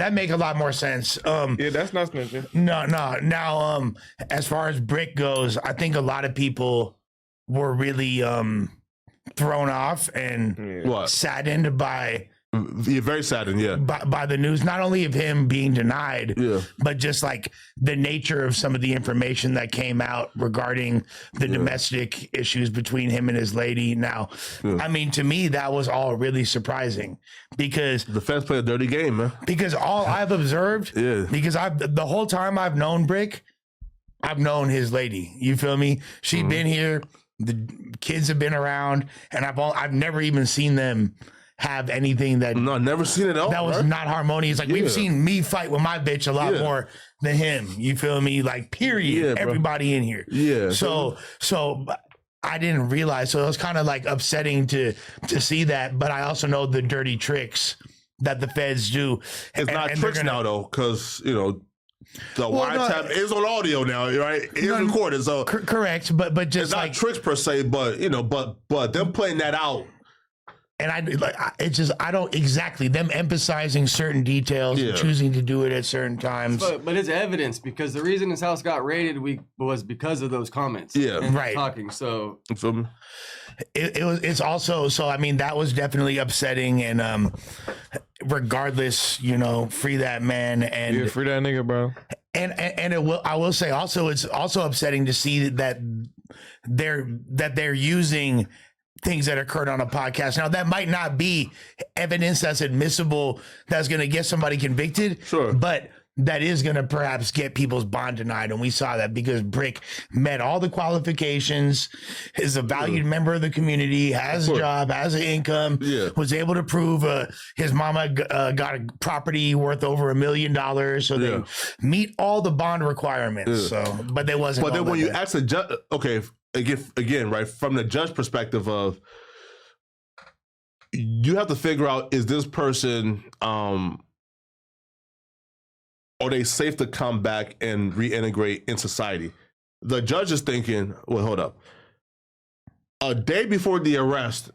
That make a lot more sense. Yeah, that's not snitching. No. Now, as far as Bricc goes, I think a lot of people were really thrown off and saddened by. You're very saddened, yeah. By the news, not only of him being denied, but just like the nature of some of the information that came out regarding the domestic issues between him and his lady. Now, I mean, to me, that was all really surprising because the fans play a dirty game, man. Because all I've observed, because the whole time I've known Bricc, I've known his lady. You feel me? She'd been here, the kids have been around, and I've never even seen them have anything that never seen it all. That was not harmonious. Like we've seen me fight with my bitch a lot more than him. You feel me? Like period. Everybody in here. Yeah. So I didn't realize. So it was kind of like upsetting to see that. But I also know the dirty tricks that the feds do. It's not tricks now though, because the wiretap is on audio now, right? It's recorded. So correct. But just it's not tricks per se, but but them playing that out. And I don't exactly them emphasizing certain details, and choosing to do it at certain times. But it's evidence because the reason his house got raided was because of those comments. And right. Talking. So it's also, so I mean, that was definitely upsetting. And regardless, free that man and free that nigga, bro. And I will say also, it's also upsetting to see that they're using things that occurred on a podcast. Now, that might not be evidence that's admissible that's going to get somebody convicted. Sure. But that is going to perhaps get people's bond denied. And we saw that because Bricc met all the qualifications, is a valued member of the community, has a job, has an income, was able to prove his mama got a property worth over $1 million. So they meet all the bond requirements. So, but there wasn't. But then when you ask the judge, okay, again, right, from the judge perspective of, you have to figure out, is this person, are they safe to come back and reintegrate in society? The judge is thinking, well, hold up. A day before the arrest,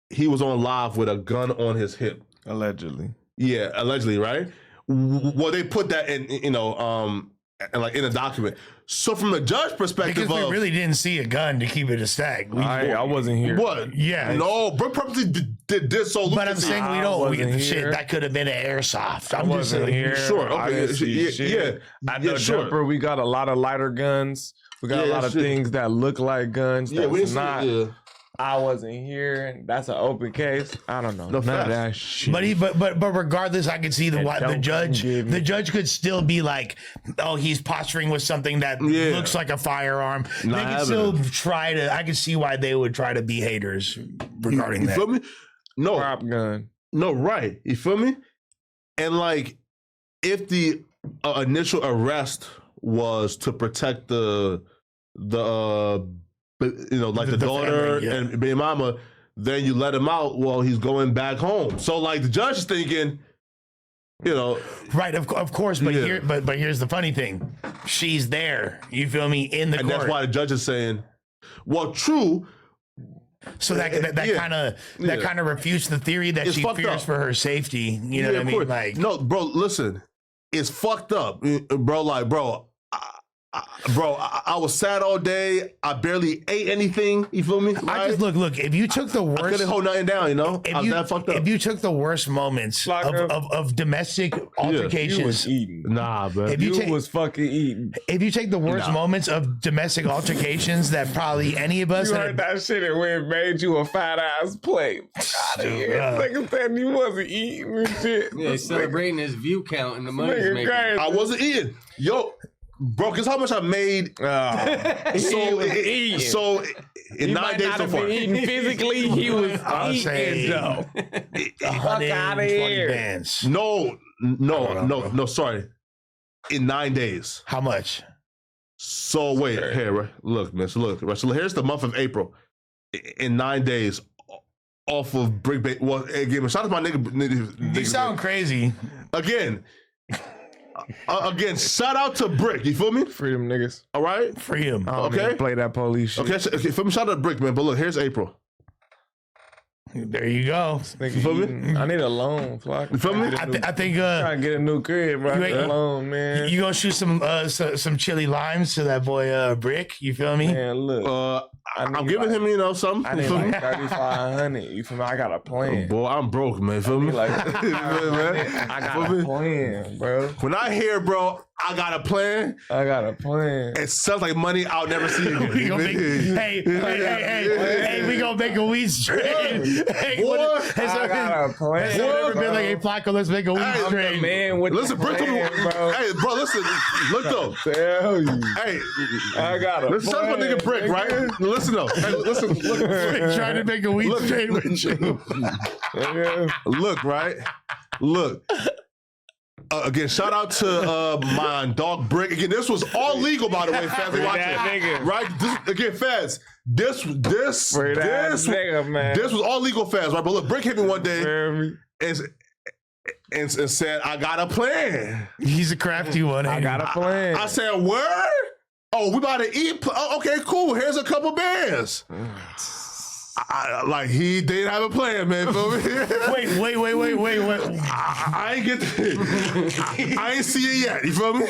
he was on live with a gun on his hip. Allegedly. Yeah, allegedly, right? Well, they put that in, in a document. So from the judge perspective, because we really didn't see a gun to keep it a stack. I wasn't here. What? Yeah. No, Bricc purposely did this so. But I'm saying shit. That could have been an airsoft. I wasn't here. Sure. Okay. I know Jumper. We got a lot of lighter guns. We got a lot of things that look like guns. That's not. I wasn't here. That's an open case. I don't know. None of that shit. But regardless, I could see the judge could still be like, oh, he's posturing with something that looks like a firearm. They could still try to. I could see why they would try to be haters regarding that. You feel me? No prop gun. No, right. You feel me? And like, if the initial arrest was to protect the the daughter family, and baby mama, then you let him out. Well, he's going back home. So like the judge is thinking, right? Of course, but here's the funny thing: she's there. You feel me? In the court. That's why the judge is saying, well, true. So that kind of refutes the theory that she fears for her safety. You know what I mean? Like, no, bro, listen, it's fucked up, bro. Like, bro. I was sad all day. I barely ate anything. You feel me? Right? I just look. If you took the worst, I couldn't hold nothing down. I was that fucked up. If you took the worst moments of domestic altercations, you was eating. Nah, bro. You was fucking eating. If you take the worst moments of domestic altercations that probably any of us heard that shit and went made you a fat ass plate. Nigga said he wasn't eating and shit. Yeah, he's celebrating his view count and the money he's making. I wasn't eating. Yo. Bro, guess how much I made? So in 9 days so far. Eating physically, he was eating though. Fuck out of here. Bands. No, sorry. In 9 days. How much? So wait, here, look, miss, look. So here's the month of April. In 9 days, off of Bricc. Well, again, shout out to my nigga. You sound crazy. Again, shout out to Bricc. You feel me? Free them niggas. All right? Free him. Okay? Play that police shit. Okay, feel me? Shout out to Bricc, man. But look, here's April. There you go. I need a loan. I think trying to get a new crib, bro. Loan, man. You gonna shoot some chili limes to that boy Bricc? You feel me? Man, look. I'm giving him, something. I need like 3,500. You feel me? I got a plan. Boy, I'm broke, man. Feel me? I got a plan, bro. When I hear, bro, I got a plan. It sounds like money I'll never see again. We gonna make, hey, we gonna make a weed strain. Hey, I got a plan. Has it ever been like, hey, Flacco, let's make a weed strain? Man, listen, Bricc, bro. Hey, bro, listen. Look though. Tell you. Hey, I got a listen, plan. my nigga Bricc, right? Listen though. Hey, listen. Look. Bricc trying to make a weed strain with you. Look, right? Look. Again, shout out to my dog Bricc. Again, this was all legal, by the way, fans. Right? Again, fans. This nigga, man. This was all legal, fans, right? But look, Bricc hit me one day and said, "I got a plan." He's a crafty one. I got a plan. I said, "Word? Oh, we about to eat? Oh, okay, cool. Here's a couple bands." He didn't have a plan, man. Feel me? Wait. I ain't get I ain't see it yet. You feel me?